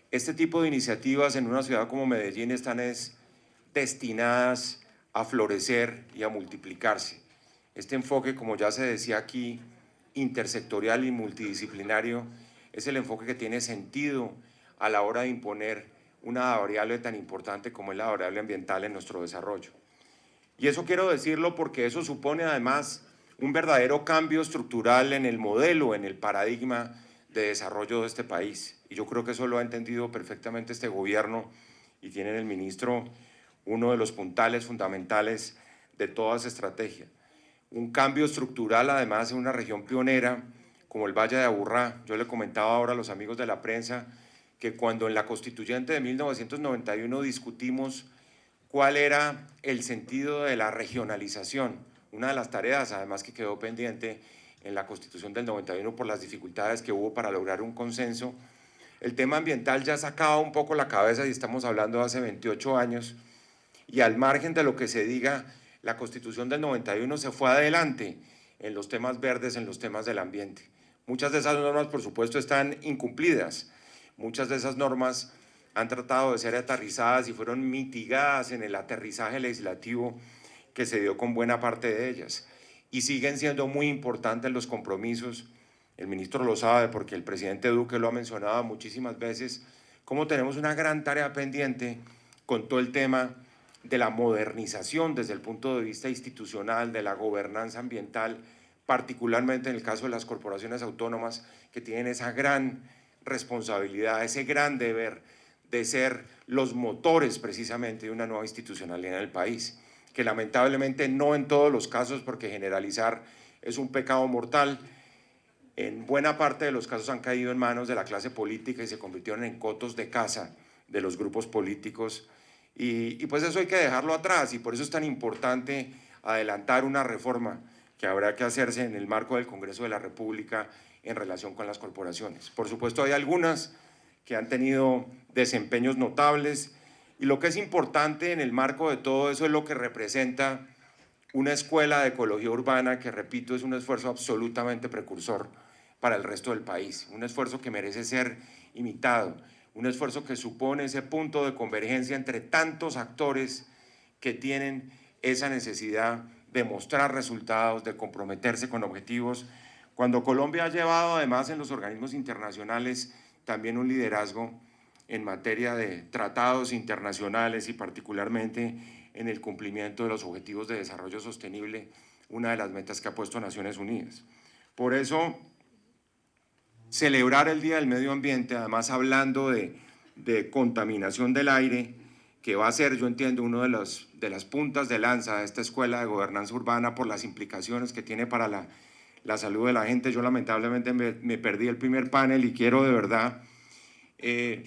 Este tipo de iniciativas en una ciudad como Medellín están destinadas a florecer y a multiplicarse. Este enfoque, como ya se decía aquí, intersectorial y multidisciplinario, es el enfoque que tiene sentido a la hora de imponer una variable tan importante como es la variable ambiental en nuestro desarrollo. Y eso quiero decirlo porque eso supone además un verdadero cambio estructural en el modelo, en el paradigma de desarrollo de este país. Y yo creo que eso lo ha entendido perfectamente este gobierno y tiene en el ministro uno de los puntales fundamentales de toda esa estrategia. Un cambio estructural además en una región pionera como el Valle de Aburrá. Yo le comentaba ahora a los amigos de la prensa que cuando en la Constituyente de 1991 discutimos cuál era el sentido de la regionalización, una de las tareas además que quedó pendiente en la Constitución del 91 por las dificultades que hubo para lograr un consenso. El tema ambiental ya sacaba un poco la cabeza y estamos hablando de hace 28 años y al margen de lo que se diga, la Constitución del 91 se fue adelante en los temas verdes, en los temas del ambiente. Muchas de esas normas, por supuesto, están incumplidas. Muchas de esas normas han tratado de ser aterrizadas y fueron mitigadas en el aterrizaje legislativo que se dio con buena parte de ellas. Y siguen siendo muy importantes los compromisos. El ministro lo sabe porque el presidente Duque lo ha mencionado muchísimas veces, cómo tenemos una gran tarea pendiente con todo el tema de la modernización desde el punto de vista institucional, de la gobernanza ambiental, particularmente en el caso de las corporaciones autónomas que tienen esa gran responsabilidad, ese gran deber de ser los motores precisamente de una nueva institucionalidad en el país, que lamentablemente no en todos los casos, porque generalizar es un pecado mortal, en buena parte de los casos han caído en manos de la clase política y se convirtieron en cotos de caza de los grupos políticos. Y pues eso hay que dejarlo atrás y por eso es tan importante adelantar una reforma que habrá que hacerse en el marco del Congreso de la República en relación con las corporaciones. Por supuesto hay algunas que han tenido desempeños notables y lo que es importante en el marco de todo eso es lo que representa una escuela de ecología urbana que, repito, es un esfuerzo absolutamente precursor para el resto del país, un esfuerzo que merece ser imitado, un esfuerzo que supone ese punto de convergencia entre tantos actores que tienen esa necesidad de mostrar resultados, de comprometerse con objetivos, cuando Colombia ha llevado además en los organismos internacionales también un liderazgo en materia de tratados internacionales y particularmente en el cumplimiento de los objetivos de desarrollo sostenible, una de las metas que ha puesto Naciones Unidas. Por eso, celebrar el Día del Medio Ambiente, además hablando de contaminación del aire, que va a ser, yo entiendo, una de las puntas de lanza de esta escuela de gobernanza urbana por las implicaciones que tiene para la salud de la gente. Yo lamentablemente me perdí el primer panel y quiero de verdad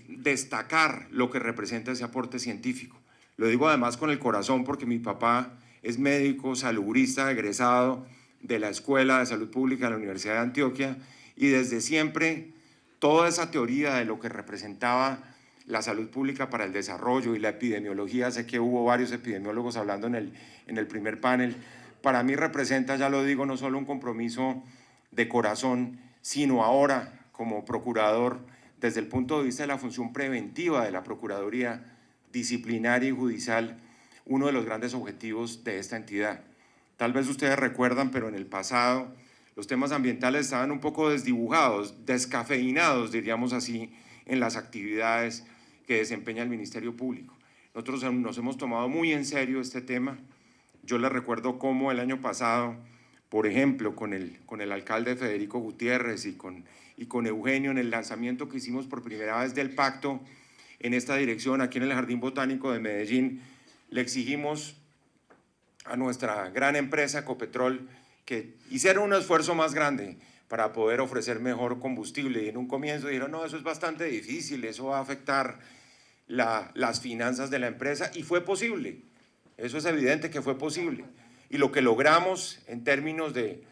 destacar lo que representa ese aporte científico. Lo digo además con el corazón porque mi papá es médico, salubrista, egresado de la Escuela de Salud Pública de la Universidad de Antioquia y desde siempre toda esa teoría de lo que representaba la salud pública para el desarrollo y la epidemiología, sé que hubo varios epidemiólogos hablando en el primer panel, para mí representa, ya lo digo, no solo un compromiso de corazón, sino ahora como procurador, desde el punto de vista de la función preventiva de la Procuraduría disciplinaria y judicial, uno de los grandes objetivos de esta entidad. Tal vez ustedes recuerdan, pero en el pasado los temas ambientales estaban un poco desdibujados, descafeinados, diríamos así, en las actividades que desempeña el Ministerio Público. Nosotros nos hemos tomado muy en serio este tema. Yo les recuerdo cómo el año pasado, por ejemplo, con el alcalde Federico Gutiérrez y con Eugenio, en el lanzamiento que hicimos por primera vez del pacto en esta dirección, aquí en el Jardín Botánico de Medellín, le exigimos a nuestra gran empresa Ecopetrol que hiciera un esfuerzo más grande para poder ofrecer mejor combustible. Y en un comienzo dijeron, no, eso es bastante difícil, eso va a afectar las finanzas de la empresa, y fue posible. Eso es evidente que fue posible. Y lo que logramos en términos de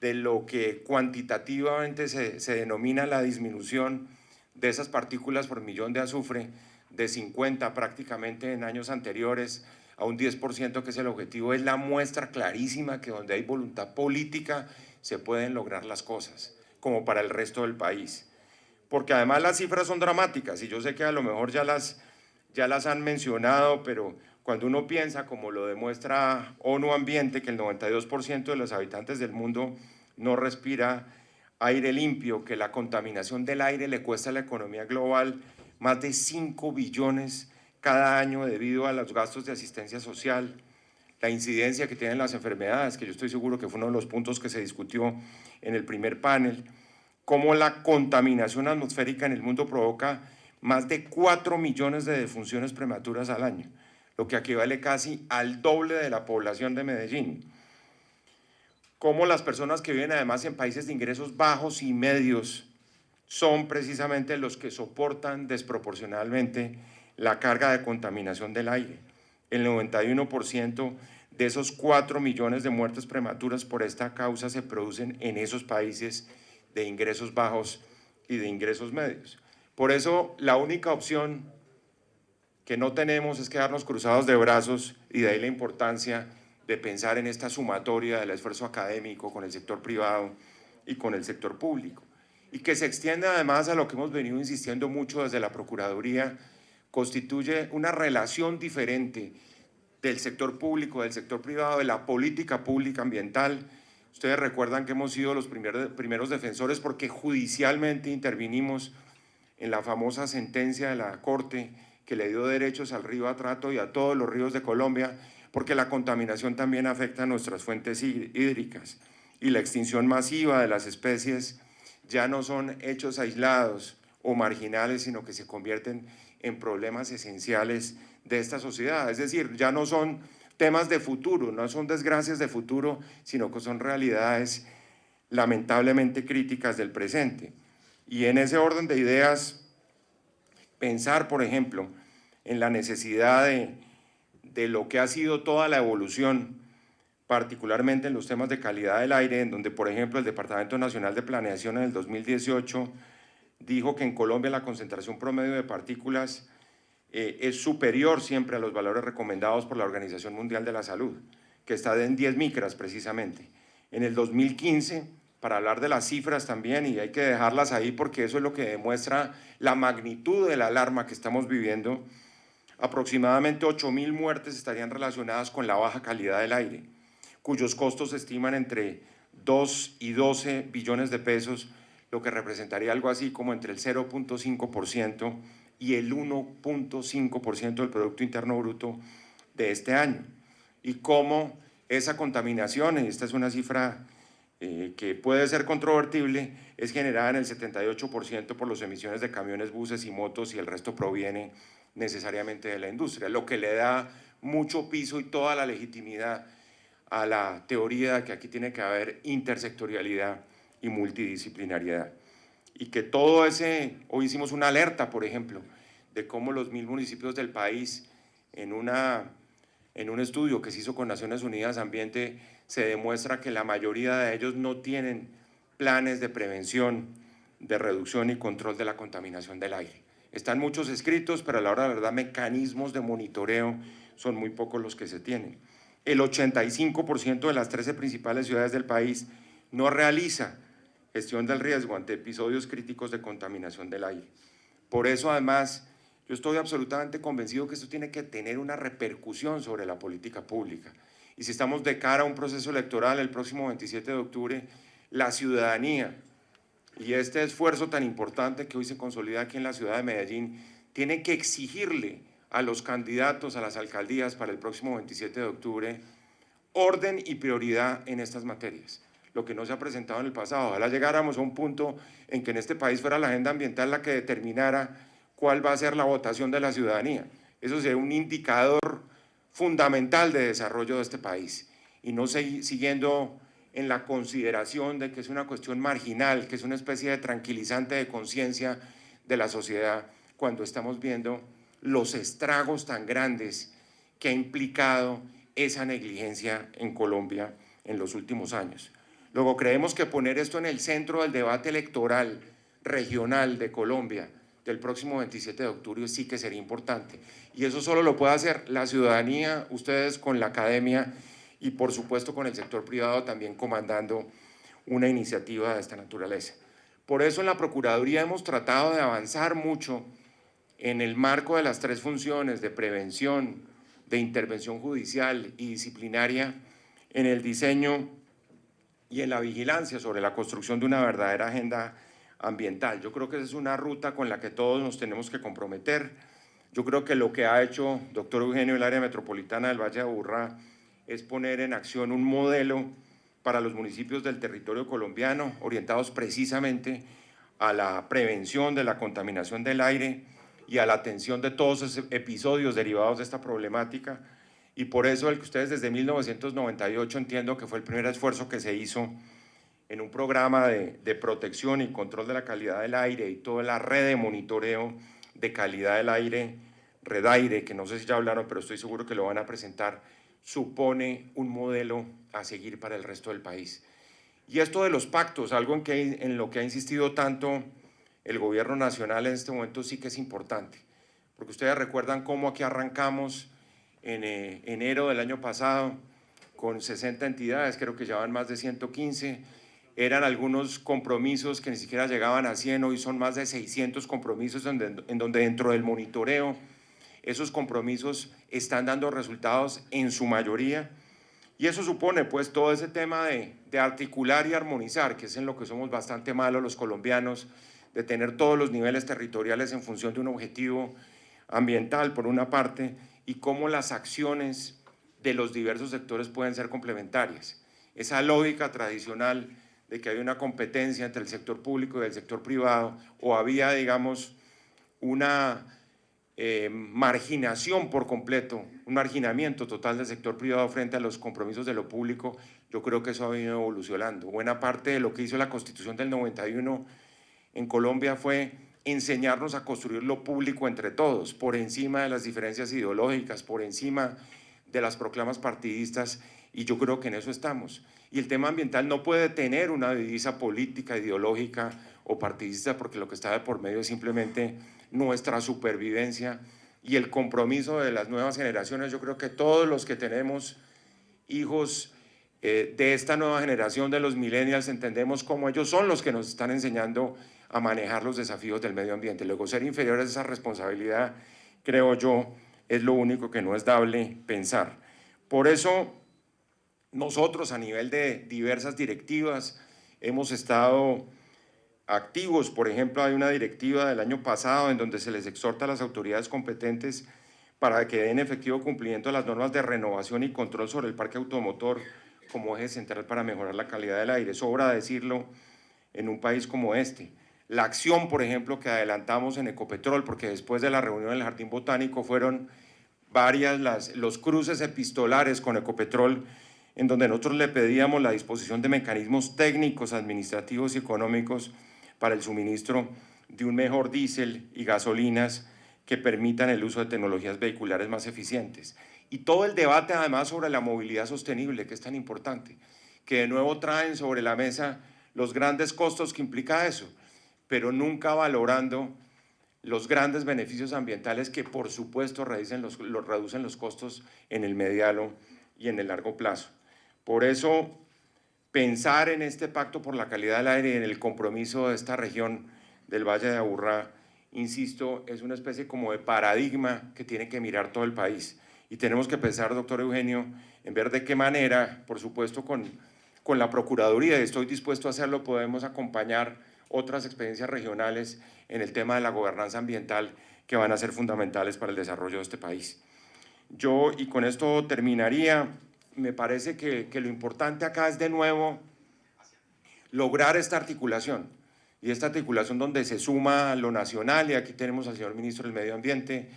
lo que cuantitativamente se denomina la disminución de esas partículas por millón de azufre, de 50 prácticamente en años anteriores a un 10%, que es el objetivo, es la muestra clarísima que donde hay voluntad política se pueden lograr las cosas, como para el resto del país. porque además las cifras son dramáticas y yo sé que a lo mejor ya las han mencionado, pero cuando uno piensa, como lo demuestra ONU Ambiente, que el 92% de los habitantes del mundo no respira aire limpio, que la contaminación del aire le cuesta a la economía global más de 5 billones cada año debido a los gastos de asistencia social, la incidencia que tienen las enfermedades, que yo estoy seguro que fue uno de los puntos que se discutió en el primer panel, cómo la contaminación atmosférica en el mundo provoca más de 4 millones de defunciones prematuras al año, lo que equivale casi al doble de la población de Medellín. Cómo las personas que viven además en países de ingresos bajos y medios son precisamente los que soportan desproporcionalmente la carga de contaminación del aire. El 91% de esos 4 millones de muertes prematuras por esta causa se producen en esos países de ingresos bajos y de ingresos medios. Por eso, la única opción que no tenemos es quedarnos cruzados de brazos, y de ahí la importancia de pensar en esta sumatoria del esfuerzo académico con el sector privado y con el sector público, y que se extiende además a lo que hemos venido insistiendo mucho desde la Procuraduría, constituye una relación diferente del sector público, del sector privado, de la política pública ambiental. Ustedes recuerdan que hemos sido los primeros defensores porque judicialmente intervinimos en la famosa sentencia de la Corte que le dio derechos al río Atrato y a todos los ríos de Colombia, porque la contaminación también afecta a nuestras fuentes hídricas, y la extinción masiva de las especies ya no son hechos aislados o marginales, sino que se convierten en problemas esenciales de esta sociedad. Es decir, ya no son temas de futuro, no son desgracias de futuro, sino que son realidades lamentablemente críticas del presente. Y en ese orden de ideas, pensar, por ejemplo, en la necesidad de lo que ha sido toda la evolución, particularmente en los temas de calidad del aire, en donde, por ejemplo, el Departamento Nacional de Planeación en el 2018 dijo que en Colombia la concentración promedio de partículas es superior siempre a los valores recomendados por la Organización Mundial de la Salud, que está en 10 micras precisamente. En el 2015, para hablar de las cifras también, y hay que dejarlas ahí porque eso es lo que demuestra la magnitud de la alarma que estamos viviendo, aproximadamente 8.000 muertes estarían relacionadas con la baja calidad del aire, cuyos costos se estiman entre 2 y 12 billones de pesos, lo que representaría algo así como entre el 0.5% y el 1.5% del Producto Interno Bruto de este año. Y cómo esa contaminación, y esta es una cifra que puede ser controvertible, es generada en el 78% por las emisiones de camiones, buses y motos, y el resto proviene necesariamente de la industria, lo que le da mucho piso y toda la legitimidad a la teoría de que aquí tiene que haber intersectorialidad y multidisciplinariedad. Y que todo ese, hoy hicimos una alerta, por ejemplo, de cómo los 1.000 municipios del país, en un estudio que se hizo con Naciones Unidas Ambiente, se demuestra que la mayoría de ellos no tienen planes de prevención, de reducción y control de la contaminación del aire. Están muchos escritos, pero a la hora de la verdad mecanismos de monitoreo son muy pocos los que se tienen. El 85% de las 13 principales ciudades del país no realiza gestión del riesgo ante episodios críticos de contaminación del aire. Por eso, además, yo estoy absolutamente convencido que esto tiene que tener una repercusión sobre la política pública. Y si estamos de cara a un proceso electoral el próximo 27 de octubre, la ciudadanía y este esfuerzo tan importante que hoy se consolida aquí en la ciudad de Medellín tiene que exigirle a los candidatos a las alcaldías para el próximo 27 de octubre orden y prioridad en estas materias, lo que no se ha presentado en el pasado. Ojalá llegáramos a un punto en que en este país fuera la agenda ambiental la que determinara cuál va a ser la votación de la ciudadanía. Eso sería un indicador fundamental de desarrollo de este país, y no siguiendo en la consideración de que es una cuestión marginal, que es una especie de tranquilizante de conciencia de la sociedad, cuando estamos viendo los estragos tan grandes que ha implicado esa negligencia en Colombia en los últimos años. Luego, creemos que poner esto en el centro del debate electoral regional de Colombia del próximo 27 de octubre sí que sería importante. Y eso solo lo puede hacer la ciudadanía, ustedes con la academia y por supuesto con el sector privado también comandando una iniciativa de esta naturaleza. Por eso en la Procuraduría hemos tratado de avanzar mucho en el marco de las tres funciones de prevención, de intervención judicial y disciplinaria, en el diseño y en la vigilancia sobre la construcción de una verdadera agenda ambiental. Yo creo que esa es una ruta con la que todos nos tenemos que comprometer. Yo creo que lo que ha hecho doctor Eugenio el área metropolitana del Valle de Aburrá es poner en acción un modelo para los municipios del territorio colombiano orientados precisamente a la prevención de la contaminación del aire y a la atención de todos esos episodios derivados de esta problemática. Y por eso el que ustedes desde 1998 entiendo que fue el primer esfuerzo que se hizo en un programa de protección y control de la calidad del aire y toda la red de monitoreo de calidad del aire, Redaire, que no sé si ya hablaron, pero estoy seguro que lo van a presentar, supone un modelo a seguir para el resto del país. Y esto de los pactos, algo en lo que ha insistido tanto el gobierno nacional en este momento, sí que es importante, porque ustedes recuerdan cómo aquí arrancamos en enero del año pasado con 60 entidades, creo que ya van más de 115, eran algunos compromisos que ni siquiera llegaban a 100, hoy son más de 600 compromisos en donde dentro del monitoreo esos compromisos están dando resultados en su mayoría, y eso supone pues todo ese tema de articular y armonizar, que es en lo que somos bastante malos los colombianos, de tener todos los niveles territoriales en función de un objetivo ambiental por una parte, y cómo las acciones de los diversos sectores pueden ser complementarias. Esa lógica tradicional de que hay una competencia entre el sector público y el sector privado, o había, digamos, una marginación por completo, un marginamiento total del sector privado frente a los compromisos de lo público, yo creo que eso ha venido evolucionando. Buena parte de lo que hizo la Constitución del 91 en Colombia fue enseñarnos a construir lo público entre todos, por encima de las diferencias ideológicas, por encima de las proclamas partidistas, y yo creo que en eso estamos. Y el tema ambiental no puede tener una divisa política, ideológica o partidista, porque lo que está de por medio es simplemente nuestra supervivencia y el compromiso de las nuevas generaciones. Yo creo que todos los que tenemos hijos de esta nueva generación de los millennials entendemos cómo ellos son los que nos están enseñando a manejar los desafíos del medio ambiente. Luego, ser inferiores a esa responsabilidad, creo yo, es lo único que no es dable pensar. Por eso, nosotros a nivel de diversas directivas hemos estado activos. Por ejemplo, hay una directiva del año pasado en donde se les exhorta a las autoridades competentes para que den efectivo cumplimiento a las normas de renovación y control sobre el parque automotor como eje central para mejorar la calidad del aire. Sobra decirlo en un país como este. La acción, por ejemplo, que adelantamos en Ecopetrol, porque después de la reunión del Jardín Botánico fueron varias los cruces epistolares con Ecopetrol, en donde nosotros le pedíamos la disposición de mecanismos técnicos, administrativos y económicos para el suministro de un mejor diésel y gasolinas que permitan el uso de tecnologías vehiculares más eficientes. Y todo el debate además sobre la movilidad sostenible, que es tan importante, que de nuevo traen sobre la mesa los grandes costos que implica eso, pero nunca valorando los grandes beneficios ambientales que por supuesto reducen los costos en el mediano y en el largo plazo. Por eso, pensar en este pacto por la calidad del aire y en el compromiso de esta región del Valle de Aburrá, insisto, es una especie como de paradigma que tiene que mirar todo el país. Y tenemos que pensar, doctor Eugenio, en ver de qué manera, por supuesto con la Procuraduría, y estoy dispuesto a hacerlo, podemos acompañar otras experiencias regionales en el tema de la gobernanza ambiental que van a ser fundamentales para el desarrollo de este país. Yo, y con esto terminaría, me parece que lo importante acá es de nuevo lograr esta articulación, y esta articulación donde se suma lo nacional, y aquí tenemos al señor ministro del Medio Ambiente,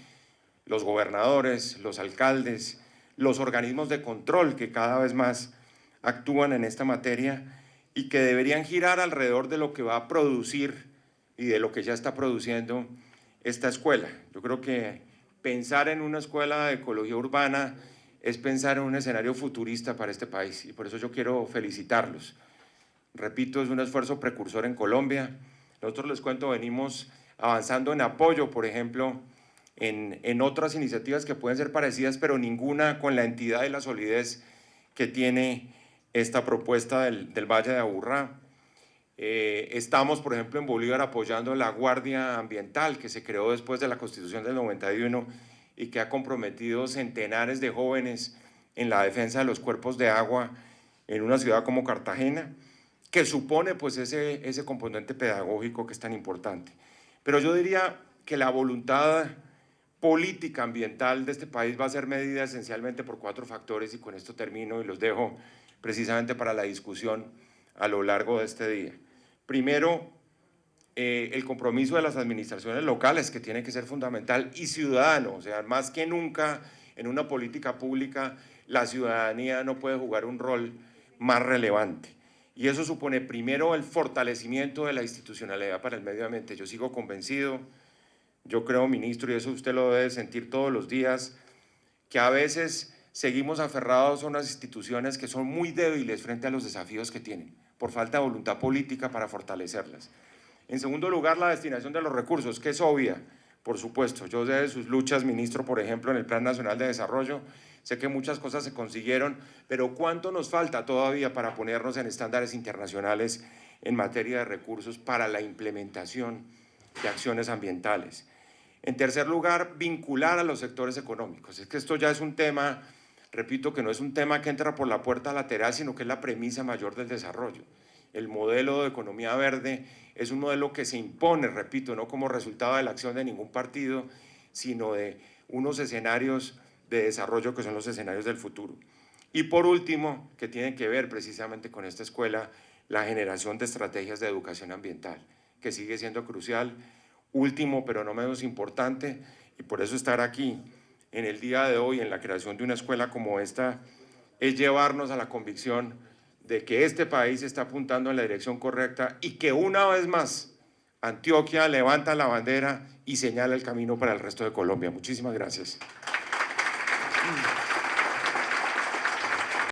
los gobernadores, los alcaldes, los organismos de control que cada vez más actúan en esta materia y que deberían girar alrededor de lo que va a producir y de lo que ya está produciendo esta escuela. Yo creo que pensar en una escuela de ecología urbana es pensar en un escenario futurista para este país, y por eso yo quiero felicitarlos. Repito, es un esfuerzo precursor en Colombia. Nosotros, les cuento, venimos avanzando en apoyo, por ejemplo, en otras iniciativas que pueden ser parecidas, pero ninguna con la entidad y la solidez que tiene esta propuesta del Valle de Aburrá. Estamos, por ejemplo, en Bolívar apoyando la Guardia Ambiental que se creó después de la Constitución del 91 y que ha comprometido centenares de jóvenes en la defensa de los cuerpos de agua en una ciudad como Cartagena, que supone pues ese componente pedagógico que es tan importante. Pero yo diría que la voluntad política ambiental de este país va a ser medida esencialmente por 4 factores, y con esto termino y los dejo precisamente para la discusión a lo largo de este día. Primero, el compromiso de las administraciones locales, que tiene que ser fundamental, y ciudadano, o sea, más que nunca en una política pública, la ciudadanía no puede jugar un rol más relevante. Y eso supone primero el fortalecimiento de la institucionalidad para el medio ambiente. Yo sigo convencido, yo creo, ministro, y eso usted lo debe sentir todos los días, que a veces seguimos aferrados a unas instituciones que son muy débiles frente a los desafíos que tienen, por falta de voluntad política para fortalecerlas. En segundo lugar, la destinación de los recursos, que es obvia, por supuesto. Yo sé de sus luchas, ministro, por ejemplo, en el Plan Nacional de Desarrollo. Sé que muchas cosas se consiguieron, pero ¿cuánto nos falta todavía para ponernos en estándares internacionales en materia de recursos para la implementación de acciones ambientales? En tercer lugar, vincular a los sectores económicos. Es que esto ya es un tema, repito, que no es un tema que entra por la puerta lateral, sino que es la premisa mayor del desarrollo. El modelo de economía verde es un modelo que se impone, repito, no como resultado de la acción de ningún partido, sino de unos escenarios de desarrollo que son los escenarios del futuro. Y por último, que tienen que ver precisamente con esta escuela, la generación de estrategias de educación ambiental, que sigue siendo crucial. Último, pero no menos importante, y por eso estar aquí en el día de hoy en la creación de una escuela como esta, es llevarnos a la convicción de que este país está apuntando en la dirección correcta y que una vez más Antioquia levanta la bandera y señala el camino para el resto de Colombia. Muchísimas gracias.